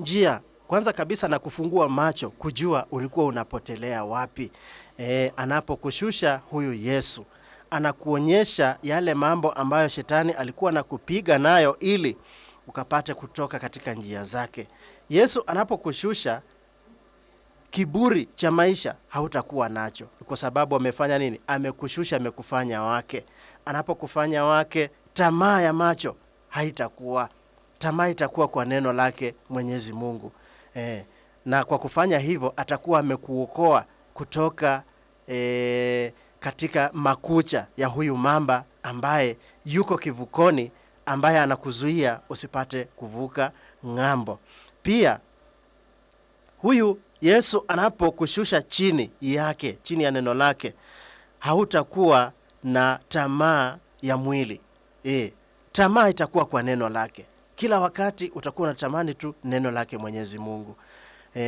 njia, kwanza kabisa na kufungua macho kujua ulikuwa unapotelea wapi. Anapokushusha huyu Yesu, anakuonyesha yale mambo ambayo shetani alikuwa anakupiga nayo ili ukapate kutoka katika njia zake. Yesu anapokushusha, kiburi cha maisha hautakuwa nacho, kwa sababu amefanya nini? Amekushusha, amekufanya wake. Anapokufanya wake, tamaa ya macho haitakuwa. Tamaa itakuwa kwa neno lake Mwenyezi Mungu. Na kwa kufanya hivyo atakuwa amekuokoa kutoka katika makucha ya huyu mamba ambaye yuko kivukoni, ambaye anakuzuia usipate kuvuka ng'ambo. Pia huyu Yesu anapokushusha chini yake, chini ya neno lake, hautakuwa na tamaa ya mwili. Tamaa itakuwa kwa neno lake. Kila wakati utakuwa unatamani tu neno lake Mwenyezi Mungu.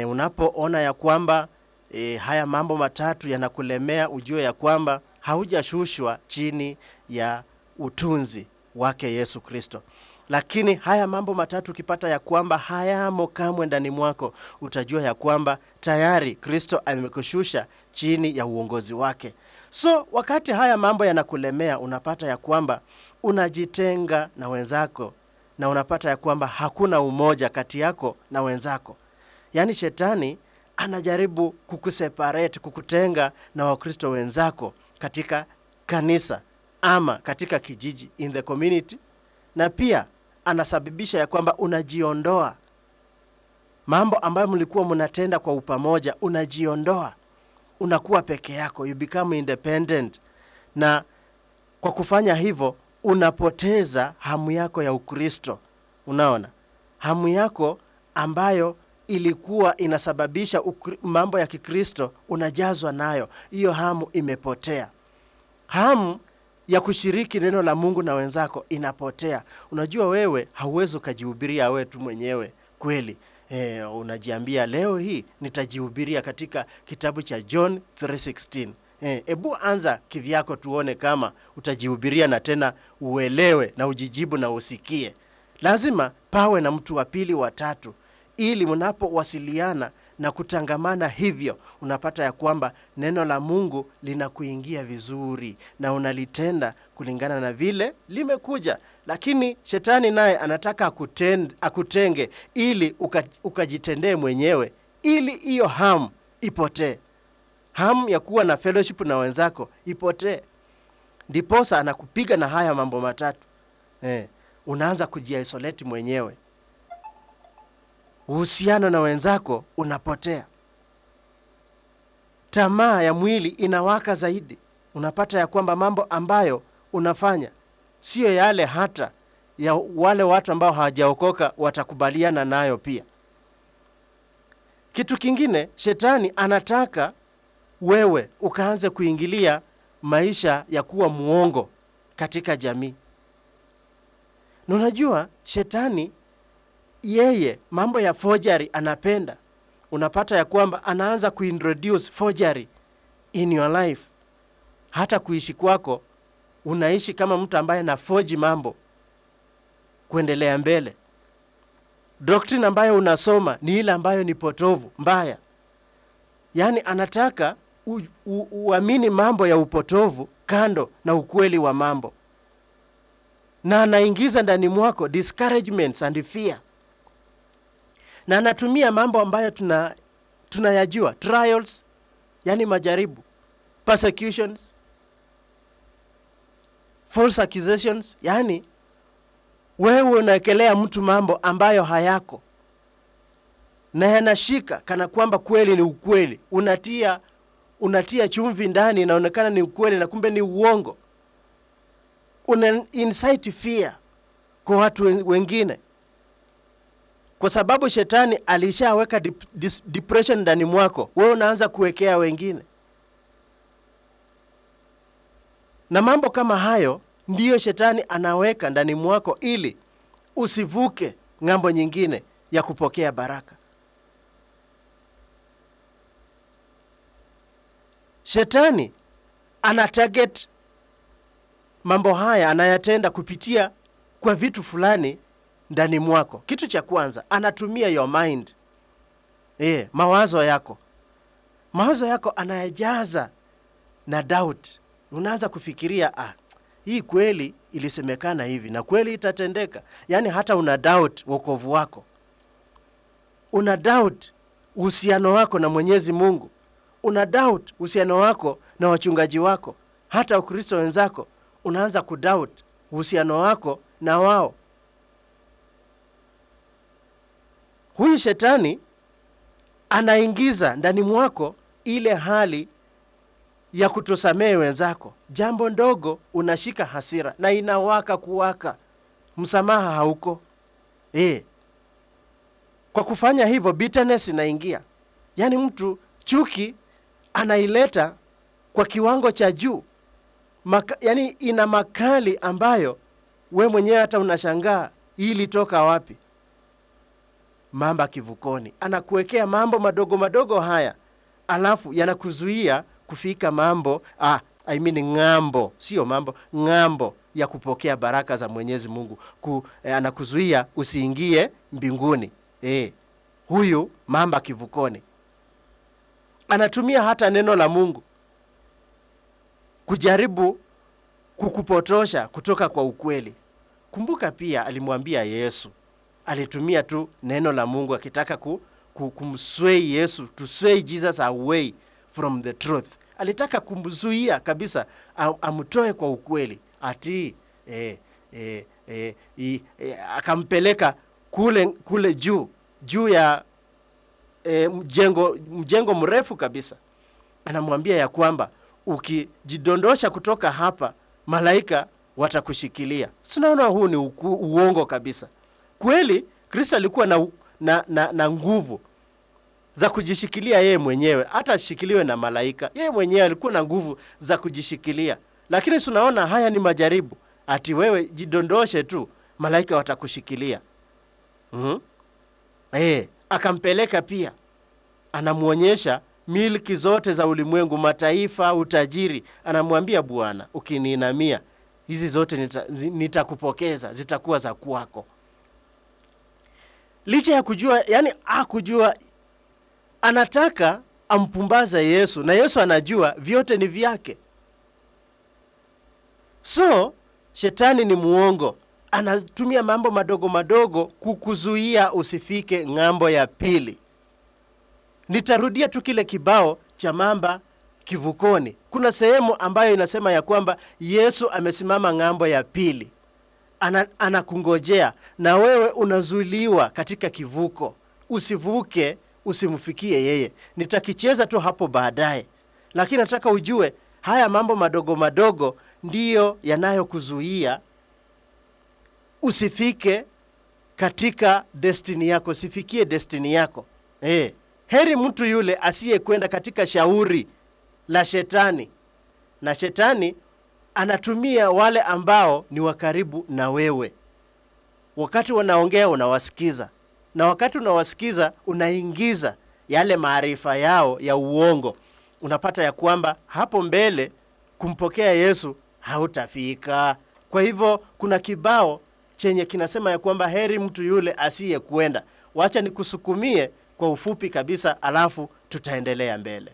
Unapoona ya kwamba haya mambo matatu yanakulemea, ujue ya kwamba haujashushwa chini ya utunzi wake Yesu Kristo. Lakini haya mambo matatu ukipata ya kwamba hayamo kamwe ndani mwako, utajua ya kwamba tayari Kristo amekushusha chini ya uongozi wake. So wakati haya mambo yanakulemea, unapata ya kwamba unajitenga na wenzako, na unapata ya kwamba hakuna umoja kati yako na wenzako. Yaani shetani anajaribu kukuseparate, kukutenga na Wakristo wenzako katika kanisa ama katika kijiji, in the community. Na pia anasababisha ya kwamba unajiondoa. Mambo ambayo mlikuwa mnatenda kwa upamoja, unajiondoa. Unakuwa peke yako, you become independent. Na kwa kufanya hivyo unapoteza hamu yako ya Ukristo. Unaona? Hamu yako ambayo ilikuwa inasababisha mambo ya Kikristo, unajazwa nayo. Hiyo hamu imepotea. Hamu ya kushiriki neno la Mungu na wenzako inapotea. Unajua wewe hauwezi kujihubiria wewe tu mwenyewe kweli. Unajiambia leo hii nitajihubiria katika kitabu cha John 3:16. Ebu anza kivyako tuone kama utajihubiria na tena uelewe na ujijibu na usikie. Lazima pawe na mtu wa pili, wa tatu, ili mnapowasiliana na kutangamana hivyo, unapata ya kwamba neno la Mungu linakuingia vizuri na unalitenda kulingana na vile limekuja. Lakini shetani naye anataka akutenge ili ukajitendee mwenyewe, ili hiyo hamu ipotee. Hamu ya kuwa na fellowship na wenzako ipotee. Ndiposa anakupiga na haya mambo matatu. Unaanza kujiisolate mwenyewe. Uhusiano na wenzako unapotea. Tamaa ya mwili inawaka zaidi. Unapata ya kwamba mambo ambayo unafanya sio yale hata ya wale watu ambao hawajaokoka watakubaliana nayo pia. Kitu kingine, shetani anataka wewe ukaanze kuingilia maisha ya kuwa muongo katika jamii. Na unajua shetani yeye mambo ya forgery anapenda. Unapata ya kwamba anaanza kuintroduce forgery in your life. Hata kuishi kwako unaishi kama mtu ambaye na forge mambo kuendelea mbele. Doctrine ambayo unasoma ni ile ambayo ni potovu, mbaya. Yaani anataka uamini mambo ya upotovu kando na ukweli wa mambo. Na anaingiza ndani mwako discouragements and fear. Na anatumia mambo ambayo tunayajua, trials, yani majaribu, persecutions, false accusations, yani wewe unaekelea mtu mambo ambayo hayako, na yanashika kana kwamba kweli ni ukweli. Unatia chumvi ndani, inaonekana ni ukweli na kumbe ni uongo. Una incite fear kwa watu wengine. Kwa sababu shetani alishaweka depression ndani mwako, wewe unaanza kuwekea wengine. Na mambo kama hayo ndiyo shetani anaweka ndani mwako ili usivuke ng'ambo nyingine ya kupokea baraka. Shetani ana target mambo haya, anayatenda kupitia kwa vitu fulani ndani mwako. Kitu cha kwanza, anatumia your mind. Mawazo yako. Mawazo yako anayajaza na doubt. Unaanza kufikiria, hii kweli ilisemekana hivi na kweli itatendeka. Yaani hata una doubt wokovu wako. Una doubt uhusiano wako na Mwenyezi Mungu. Una doubt uhusiano wako na wachungaji wako. Hata Wakristo wenzako unaanza kudoubt uhusiano wako na wao. Huyu shetani anaingiza ndani mwako ile hali ya kutosamehe wenzako. Jambo ndogo unashika hasira na inawaka kuwaka. Msamaha hauko. Kwa kufanya hivyo bitterness inaingia. Yaani mtu chuki anaileta kwa kiwango cha juu. Yaani ina makali ambayo we mwenyewe hata unashangaa hii ilitoka wapi. Mamba kivukoni. Anakuwekea mambo madogo madogo haya. Alafu yanakuzuia kufika ng'ambo. Sio mambo, ng'ambo ya kupokea baraka za Mwenyezi Mungu. Anakuzuia usiingie mbinguni. Huyu mamba kivukoni. Anatumia hata neno la Mungu kujaribu kukupotosha kutoka kwa ukweli. Kumbuka pia alimwambia Yesu. Alitumia tu neno la Mungu akitaka kumsway Yesu, to sway Jesus away from the truth. Alitaka kumzuia kabisa amtoe kwa ukweli. Akampeleka kule juu ya mjengo mrefu kabisa. Anamwambia ya kwamba ukijidondosha kutoka hapa, malaika watakushikilia. Tunaona huu ni uongo kabisa. Kweli Kristo alikuwa na nguvu za kujishikilia yeye mwenyewe, hata ashikiliwe na malaika. Yeye mwenyewe alikuwa na nguvu za kujishikilia. Lakini tunaona haya ni majaribu. Wewe jidondoshe tu, malaika watakushikilia. Akampeleka pia. Anamuonyesha milki zote za ulimwengu, mataifa, utajiri. Anamwambia, Bwana, ukiniinamia hizi zote nitakupokeza, zitakuwa za kwako. Licha ya kujua, kujua anataka ampumbaza Yesu, na Yesu anajua vyote ni vyake. So shetani ni muongo. Anatumia mambo madogo madogo kukuzuia usifike ng'ambo ya pili. Nitarudia tu kile kibao cha mamba kivukoni. Kuna sehemu ambayo inasema ya kwamba Yesu amesimama ng'ambo ya pili. Anakungojea, na wewe unazuiliwa katika kivuko. Usivuke, usimfikie yeye. Nitakicheza tu hapo baadaye. Lakini nataka ujue haya mambo madogo madogo ndiyo yanayokuzuia usifike katika destiny yako, usifikie destiny yako. Heri mtu yule asiyekwenda katika shauri la shetani. Na shetani anatumia wale ambao ni wakaribu na wewe. Wakati wanaongea unawasikiza, na wakati unawasikiza unaingiza yale maarifa yao ya uongo. Unapata ya kwamba hapo mbele kumpokea Yesu hautafika. Kwa hivyo kuna kibao chenye kinasema ya kwamba heri mtu yule asiyekwenda. Wacha nikusukumie kwa ufupi kabisa, alafu tutaendelea mbele.